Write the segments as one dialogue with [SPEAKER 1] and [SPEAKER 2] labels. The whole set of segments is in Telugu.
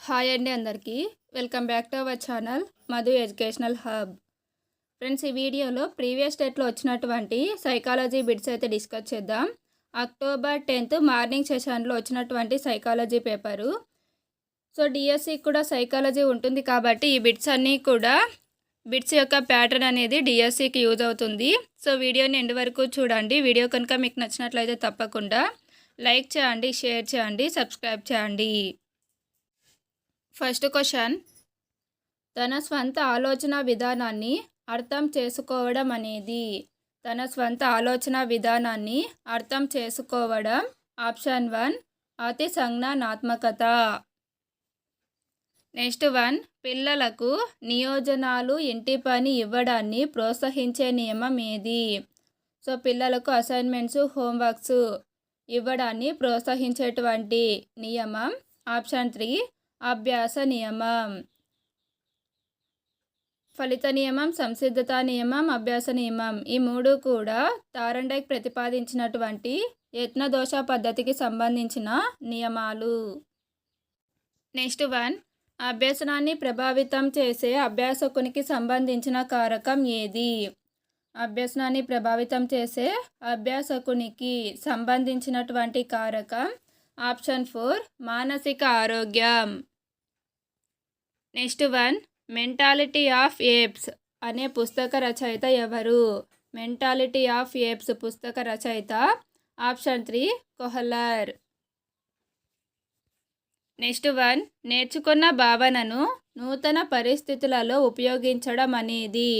[SPEAKER 1] హాయ్ అండి అందరికీ welcome back to our channel Madhu educational hub. Friends, ఈ వీడియోలో ప్రీవియస్ డేట్లో వచ్చినటువంటి సైకాలజీ బిట్స్ అయితే డిస్కస్ చేద్దాం. అక్టోబర్ 10th మార్నింగ్ సెషన్లో వచ్చినటువంటి సైకాలజీ పేపరు. సో డిఎస్సికి కూడా సైకాలజీ ఉంటుంది కాబట్టి ఈ బిట్స్ అన్నీ కూడా బిట్స్ యొక్క ప్యాటర్న్ అనేది డిఎస్సికి యూజ్ అవుతుంది. సో వీడియోని ఎండ్ వరకు చూడండి. వీడియో కనుక మీకు నచ్చినట్లయితే తప్పకుండా లైక్ చేయండి, షేర్ చేయండి, సబ్స్క్రైబ్ చేయండి. ఫస్ట్ క్వశ్చన్, తన స్వంత ఆలోచన విధానాన్ని అర్థం చేసుకోవడం అనేది. తన స్వంత ఆలోచన విధానాన్ని అర్థం చేసుకోవడం. ఆప్షన్ 1 అతి సంజ్ఞానాత్మకత. నెక్స్ట్ 1, పిల్లలకు నియోజనాలు ఇంటి పని ఇవ్వడాన్ని ప్రోత్సహించే నియమం ఏది? సో పిల్లలకు అసైన్మెంట్స్, హోంవర్క్స్ ఇవ్వడాన్ని ప్రోత్సహించేటువంటి నియమం. ఆప్షన్ 3 అభ్యాస నియమం. ఫలిత నియమం, సంసిద్ధత నియమం, అభ్యాస నియమం ఈ మూడు కూడా థార్న్డైక్ ప్రతిపాదించినటువంటి యత్నదోష పద్ధతికి సంబంధించిన నియమాలు. నెక్స్ట్ 1, అభ్యసనాన్ని ప్రభావితం చేసే అభ్యాసకునికి సంబంధించిన కారకం ఏది? అభ్యసనాన్ని ప్రభావితం చేసే అభ్యాసకునికి సంబంధించినటువంటి కారకం. ఆప్షన్ 4 మానసిక ఆరోగ్యం. నెక్స్ట్ 1, మెంటాలిటీ ఆఫ్ ఏప్స్ అనే పుస్తక రచయిత ఎవరు? మెంటాలిటీ ఆఫ్ ఏప్స్ పుస్తక రచయిత. Option 3 Kohler. నెక్స్ట్ 1, నేర్చుకున్న భావనను నూతన పరిస్థితులలో ఉపయోగించడం అనేది.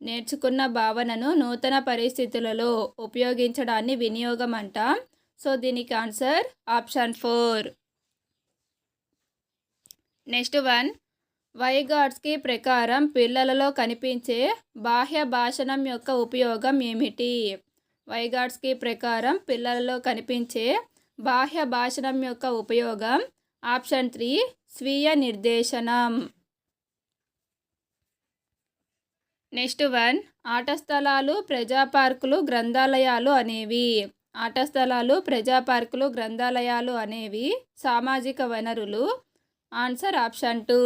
[SPEAKER 1] నేర్చుకున్న భావనను నూతన పరిస్థితులలో ఉపయోగించడాన్ని వినియోగం అంటాం. సో దీనికి ఆన్సర్ ఆప్షన్ 4. నెక్స్ట్ 1, వైగాట్స్కి ప్రకారం పిల్లలలో కనిపించే బాహ్య భాషణం యొక్క ఉపయోగం ఏమిటి? వైగాట్స్కి ప్రకారం పిల్లలలో కనిపించే బాహ్య భాషణం యొక్క ఉపయోగం. ఆప్షన్ 3 స్వీయ నిర్దేశనం. నెక్స్ట్ 1, ఆట స్థలాలు, ప్రజా పార్కులు, గ్రంథాలయాలు అనేవి. ఆట స్థలాలు, ప్రజా పార్కులు, గ్రంథాలయాలు అనేవి సామాజిక వనరులు. Answer option 2.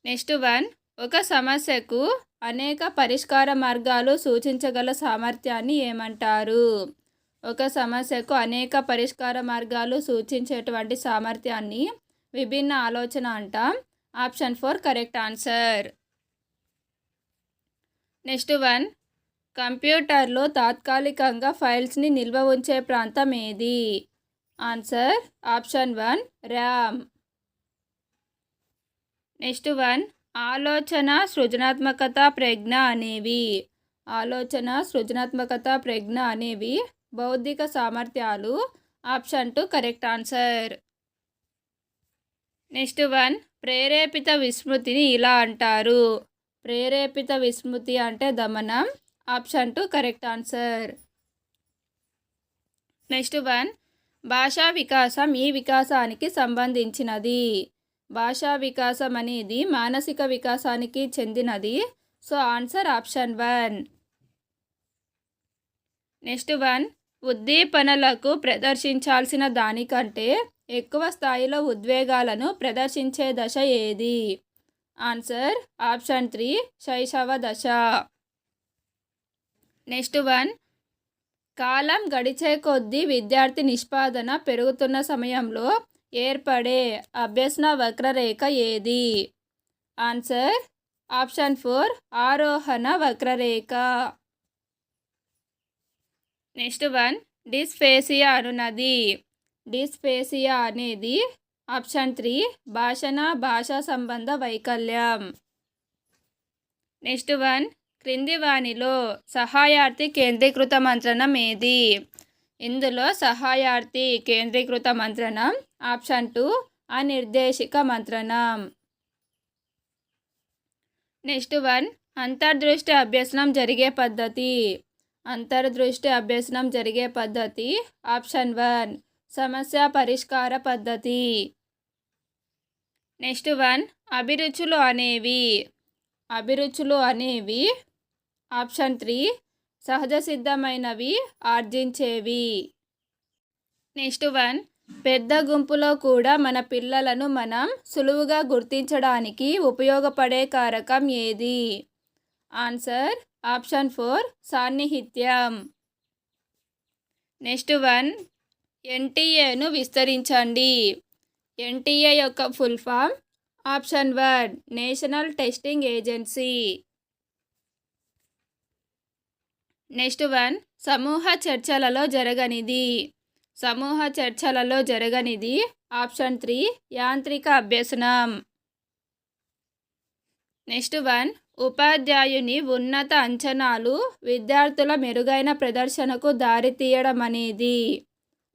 [SPEAKER 1] నెక్స్ట్ 1, ఒక సమస్యకు అనేక పరిష్కార మార్గాలు సూచించగల సామర్థ్యాన్ని ఏమంటారు? ఒక సమస్యకు అనేక పరిష్కార మార్గాలు సూచించేటువంటి సామర్థ్యాన్ని విభిన్న ఆలోచన అంటాం. Option 4 correct answer. నెక్స్ట్ 1, కంప్యూటర్లో తాత్కాలికంగా ఫైల్స్ని నిల్వ ఉంచే ప్రాంతం ఏది? Answer option 1 RAM. నెక్స్ట్ 1, ఆలోచన, సృజనాత్మకత, ప్రజ్ఞ అనేవి. ఆలోచన, సృజనాత్మకత, ప్రజ్ఞ అనేవి బౌద్ధిక సామర్థ్యాలు. Option 2 correct answer. నెక్స్ట్ 1, ప్రేరేపిత విస్మృతిని ఇలా అంటారు. ప్రేరేపిత విస్మృతి అంటే దమనం. Option 2 correct answer. నెక్స్ట్ 1, భాషా వికాసం ఈ వికాసానికి సంబంధించినది. భాషా వికాసం అనేది మానసిక వికాసానికి చెందినది. So answer option 1. నెక్స్ట్ 1, ఉద్దీపనలకు ప్రదర్శించాల్సిన దానికంటే ఎక్కువ స్థాయిలో ఉద్వేగాలను ప్రదర్శించే దశ ఏది? ఆన్సర్ ఆప్షన్ 3 శైశవ దశ. నెక్స్ట్ 1, కాలం గడిచే కొద్దీ విద్యార్థి నిష్పాదన పెరుగుతున్న సమయంలో ఏర్పడే అభ్యసన వక్రరేఖ ఏది? ఆన్సర్ ఆప్షన్ 4 ఆరోహణ వక్రరేఖ. నెక్స్ట్ 1, డిస్ఫేసియా అనున్నది. డిస్ఫేసియా అనేది ఆప్షన్ 3 భాషా సంబంధ వైకల్యం. నెక్స్ట్ 1, క్రింది వానిలో సహాయార్థి కేంద్రీకృత మంత్రణం ఏది? ఇందులో సహాయార్థి కేంద్రీకృత మంత్రణం. ఆప్షన్ 2 అనిర్దేశిక మంత్రణం. నెక్స్ట్ 1, అంతర్దృష్టి అభ్యసనం జరిగే పద్ధతి. అంతర్దృష్టి అభ్యసనం జరిగే పద్ధతి. ఆప్షన్ 1 సమస్య పరిష్కార పద్ధతి. నెక్స్ట్ 1, అభిరుచులు అనేవి. అభిరుచులు అనేవి ఆప్షన్ 3 సహజ సిద్ధమైనవి, ఆర్జించేవి. నెక్స్ట్ 1, పెద్ద గుంపులో కూడా మన పిల్లలను మనం సులువుగా గుర్తించడానికి ఉపయోగపడే కారకం ఏది? ఆన్సర్ ఆప్షన్ 4 సాన్నిహిత్యం. నెక్స్ట్ వన్, ఎన్టీఏను విస్తరించండి. ఎన్టీఏ యొక్క full form. Option 1 national testing agency. Next one, సమూహ చర్చలలో జరగనిది. సమూహ చర్చలలో జరగనిది. ఆప్షన్ 3 యాంత్రిక అభ్యసనం. నెక్స్ట్ వన్, ఉపాధ్యాయుని ఉన్నత అంచనాలు విద్యార్థుల మెరుగైన ప్రదర్శనకు దారితీయడం అనేది.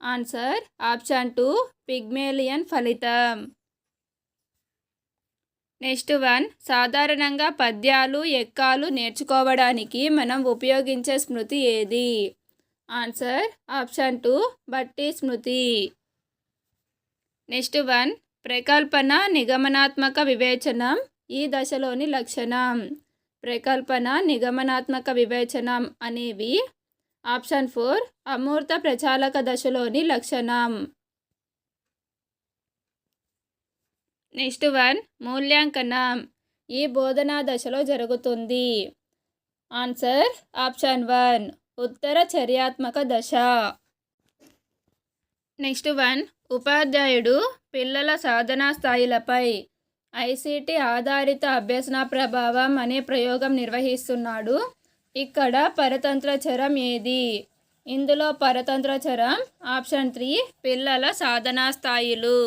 [SPEAKER 1] ఆన్సర్ ఆప్షన్ 2 పిగ్మేలియన్ ఫలితం. నెక్స్ట్ వన్, సాధారణంగా పద్యాలు ఎక్కాలు నేర్చుకోవడానికి మనం ఉపయోగించే స్మృతి ఏది? ఆన్సర్ ఆప్షన్ 2 బట్టి స్మృతి. నెక్స్ట్ వన్, ప్రకల్పన నిగమనాత్మక వివేచనం ఈ దశలోని లక్షణం. ప్రకల్పన నిగమనాత్మక వివేచనం అనేవి ఆప్షన్ 4 అమూర్త ప్రచాలక దశలోని లక్షణం. నెక్స్ట్ వన్, మూల్యాంకనం ఈ బోధనా దశలో జరుగుతుంది. ఆన్సర్ ఆప్షన్ 1 ఉత్తర చర్యాత్మక దశ. నెక్స్ట్ వన్, ఉపాధ్యాయుడు పిల్లల సాధనా స్థాయిలపై ఐసిటి ఆధారిత అభ్యసన ప్రభావం అనే ప్రయోగం నిర్వహిస్తున్నాడు. ఇక్కడ పరతంత్ర చరం ఏది? ఇందులో పరతంత్ర చరం ఆప్షన్ 3 పిల్లల సాధనా స్థాయిలు.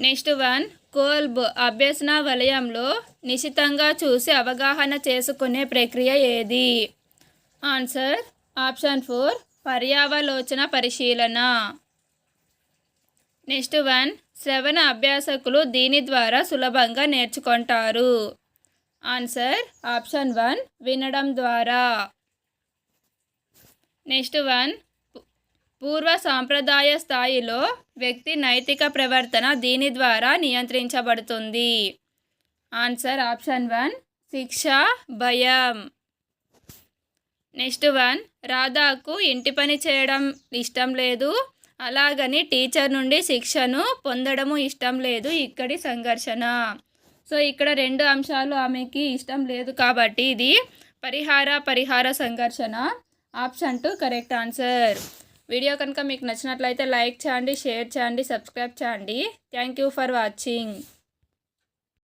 [SPEAKER 1] నెక్స్ట్ వన్, కోల్బ్ అభ్యసన వలయంలో నిశితంగా చూసి అవగాహన చేసుకునే ప్రక్రియ ఏది? ఆన్సర్ ఆప్షన్ 4 పర్యావలోచన పరిశీలన. నెక్స్ట్ వన్, శ్రవణ అభ్యాసకులు దీని ద్వారా సులభంగా నేర్చుకుంటారు. ఆన్సర్ ఆప్షన్ 1 వినడం ద్వారా. నెక్స్ట్ వన్, పూర్వ సాంప్రదాయ స్థాయిలో వ్యక్తి నైతిక ప్రవర్తన దీని ద్వారా నియంత్రించబడుతుంది. ఆన్సర్ ఆప్షన్ 1 శిక్ష భయం. నెక్స్ట్ వన్, రాధాకు ఇంటి పని చేయడం ఇష్టం లేదు, అలాగని టీచర్ నుండి శిక్షను పొందడము ఇష్టం లేదు. ఇక్కడి సంఘర్షణ. సో ఇక్కడ 2 అంశాలు ఆమెకి ఇష్టం లేదు కాబట్టి ఇది పరిహార సంఘర్షణ. Option 2 correct answer. వీడియో కనుక మీకు నచ్చినట్లయితే లైక్ చేయండి, షేర్ చేయండి, సబ్స్క్రైబ్ చేయండి. Thank you for watching.